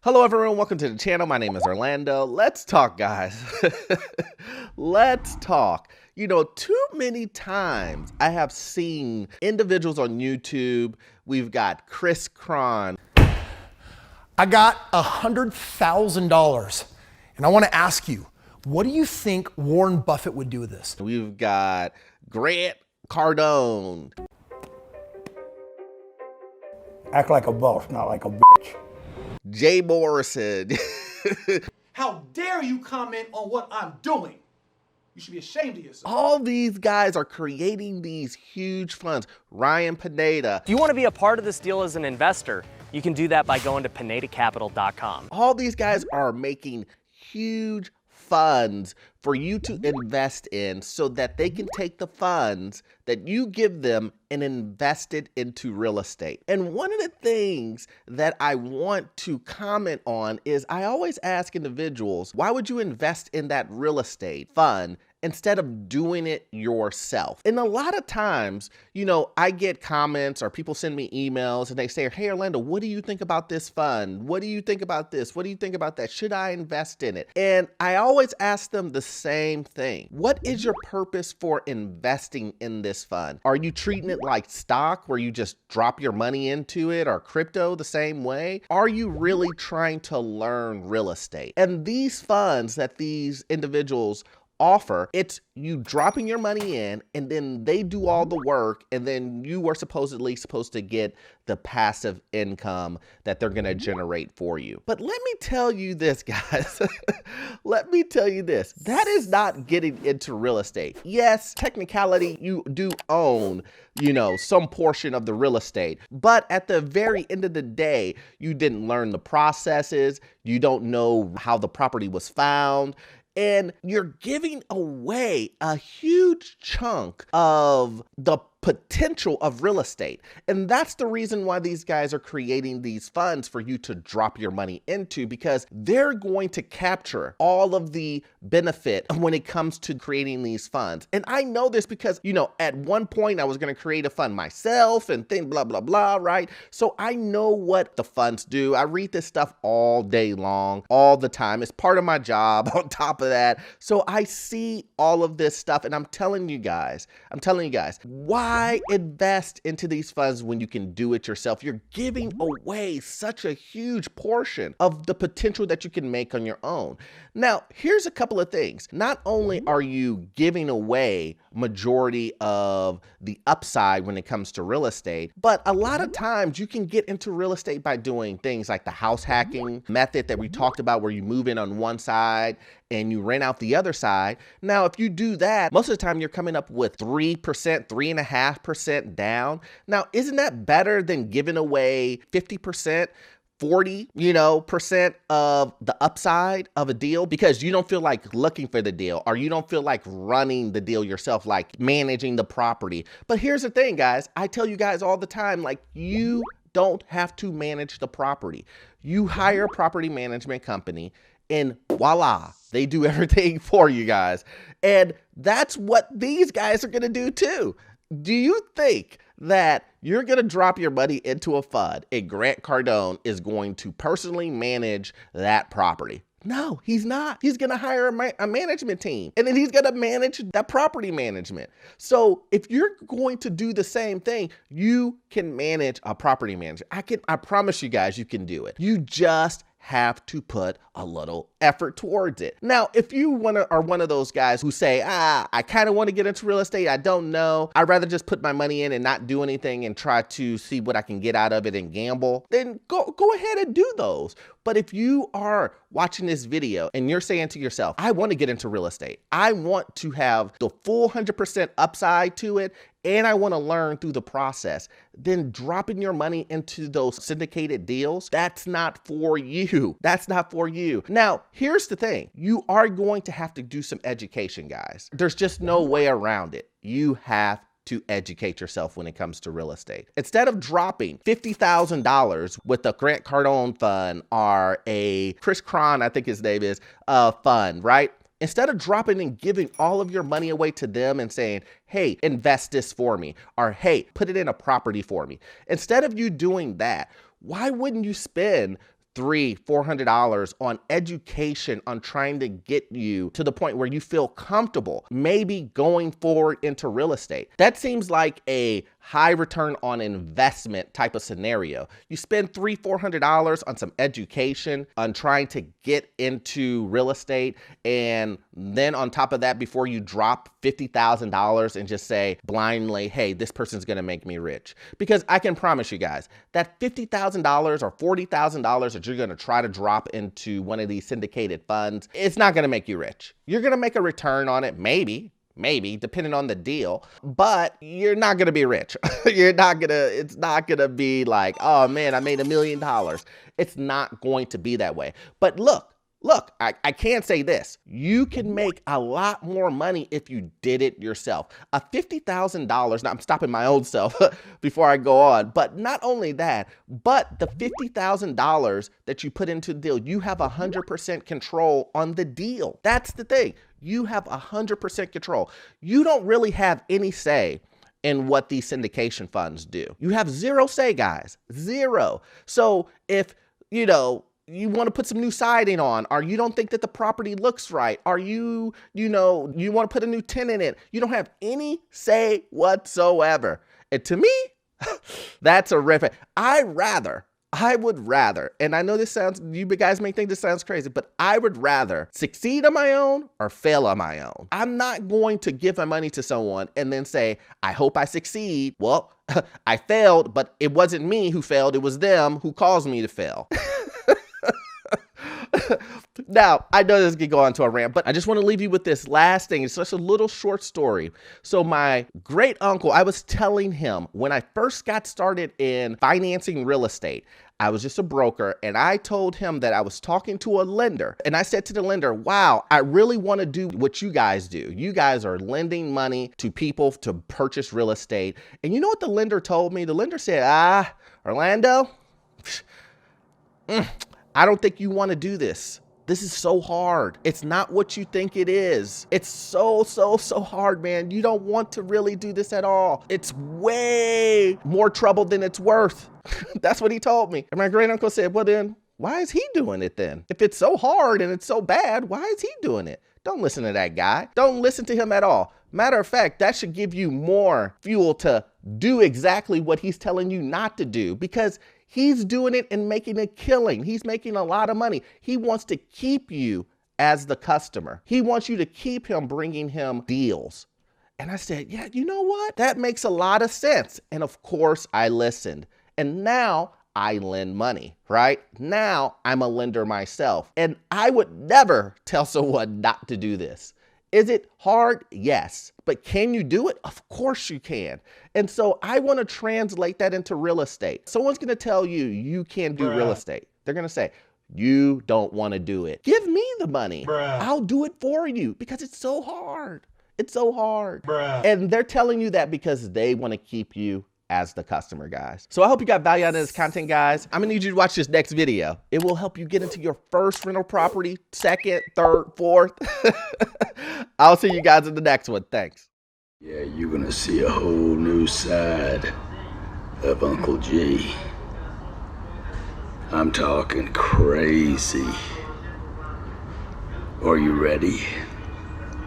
Hello everyone, welcome to the channel. My name is Orlando. Let's talk, guys. Let's talk. You know, too many times I have seen individuals on YouTube. We've got Kris Krohn. I got $100,000 and I want to ask you, what do you think Warren Buffett would do with this? We've got Cardone. Act like a boss, not like a bitch. Jay Morrison. How dare you comment on what I'm doing? You should be ashamed of yourself. All these guys are creating these huge funds. Ryan Pineda. If you want to be a part of this deal as an investor, you can do that by going to PinedaCapital.com. All these guys are making huge funds for you to invest in so that they can take the funds that you give them and invest it into real estate. And one of the things that I want to comment on is I always ask individuals, why would you invest in that real estate fund instead of doing it yourself? And a lot of times, you know, I get comments or people send me emails and they say, hey, Orlando, what do you think about this fund? What do you think about this? What do you think about that? Should I invest in it? And I always ask them the same thing. What is your purpose for investing in this fund? Are you treating it like stock where you just drop your money into it, or crypto the same way? Are you really trying to learn real estate? And these funds that these individuals offer, it's you dropping your money in and then they do all the work, and then you are supposedly supposed to get the passive income that they're going to generate for you. But let me tell you this, guys. Let me tell you this. That is not getting into real estate. Yes, technicality, you do own, you know, some portion of the real estate, but at the very end of the day, you didn't learn the processes. You don't know how the property was found. And you're giving away a huge chunk of the potential of real estate. And that's the reason why these guys are creating these funds for you to drop your money into, because they're going to capture all of the benefit when it comes to creating these funds. And I know this because, you know, at one point I was going to create a fund myself and think blah, blah, blah, right? So I know what the funds do. I read this stuff all day long, all the time. It's part of my job on top of that. So I see all of this stuff, and I'm telling you guys, why invest into these funds when you can do it yourself? You're giving away such a huge portion of the potential that you can make on your own. Now, here's a couple of things. Not only are you giving away majority of the upside when it comes to real estate, but a lot of times you can get into real estate by doing things like the house hacking method that we talked about, where you move in on one side and you rent out the other side. Now, if you do that, most of the time you're coming up with 3%, 3.5% down. Now, isn't that better than giving away 50%? 40% of the upside of a deal, because you don't feel like looking for the deal, or you don't feel like running the deal yourself, like managing the property. But here's the thing, guys. I tell you guys all the time, like, you don't have to manage the property. You hire a property management company and voila, they do everything for you guys. And that's what these guys are going to do too. Do you think that you're going to drop your money into a fund and Grant Cardone is going to personally manage that property? No, he's not. He's going to hire a management team, and then he's going to manage that property management. So if you're going to do the same thing, you can manage a property manager. I promise you guys, you can do it. You just have to put a little effort towards it. Now, if you are one of those guys who say, I kind of want to get into real estate, I don't know, I'd rather just put my money in and not do anything and try to see what I can get out of it and gamble, then go ahead and do those. But if you are watching this video and you're saying to yourself, I want to get into real estate, I want to have the full 100% upside to it, and I want to learn through the process, then dropping your money into those syndicated deals, that's not for you. That's not for you. Now, here's the thing. You are going to have to do some education, guys. There's just no way around it. You have to educate yourself when it comes to real estate. Instead of dropping $50,000 with a Grant Cardone fund or a Kris Krohn, I think his name is, fund, right? Instead of dropping and giving all of your money away to them and saying, hey, invest this for me, or hey, put it in a property for me. Instead of you doing that, why wouldn't you spend $300-400 on education, on trying to get you to the point where you feel comfortable, maybe going forward into real estate. That seems like a high return on investment type of scenario. You spend $300-400 on some education, on trying to get into real estate, and then on top of that, before you drop $50,000 and just say blindly, hey, this person's gonna make me rich. Because I can promise you guys, that $50,000 or $40,000 that you're gonna try to drop into one of these syndicated funds, it's not gonna make you rich. You're gonna make a return on it, maybe, depending on the deal, but you're not gonna be rich. It's not gonna be like, oh man, I made $1 million. It's not going to be that way. But look, I can say this. You can make a lot more money if you did it yourself. A $50,000, now I'm stopping my own self before I go on, but not only that, but the $50,000 that you put into the deal, you have 100% control on the deal. That's the thing. You have 100% control. You don't really have any say in what these syndication funds do. You have zero say, guys, zero. So if, you want to put some new siding on, or you don't think that the property looks right, or you want to put a new tenant in, you don't have any say whatsoever. And to me, that's a red flag. I would rather, and I know you guys may think this sounds crazy, but I would rather succeed on my own or fail on my own. I'm not going to give my money to someone and then say, I hope I succeed. Well, I failed, but it wasn't me who failed. It was them who caused me to fail. Now, I know this could go on to a rant, but I just want to leave you with this last thing. It's just a little short story. So my great uncle, I was telling him when I first got started in financing real estate, I was just a broker, and I told him that I was talking to a lender, and I said to the lender, wow, I really want to do what you guys do. You guys are lending money to people to purchase real estate. And you know what the lender told me? The lender said, Orlando, I don't think you want to do this. This is so hard. It's not what you think it is. It's so hard, man. You don't want to really do this at all. It's way more trouble than it's worth. That's what he told me. And my great uncle said, well then, why is he doing it then? If it's so hard and it's so bad, why is he doing it? Don't listen to that guy. Don't listen to him at all. Matter of fact, that should give you more fuel to do exactly what he's telling you not to do, because he's doing it and making a killing. He's making a lot of money. He wants to keep you as the customer. He wants you to keep him, bringing him deals. And I said, yeah, you know what? That makes a lot of sense. And of course I listened. And now I lend money, right? Now I'm a lender myself. And I would never tell someone not to do this. Is it hard? Yes. But can you do it? Of course you can. And so I want to translate that into real estate. Someone's going to tell you, you can't do real estate. They're going to say, you don't want to do it. Give me the money. I'll do it for you, because it's so hard. It's so hard. And they're telling you that because they want to keep you as the customer, guys. So I hope you got value out of this content, guys. I'm gonna need you to watch this next video. It will help you get into your first rental property, second, third, fourth. I'll see you guys in the next one. Thanks. Yeah, you're gonna see a whole new side of Uncle G. I'm talking crazy. Are you ready?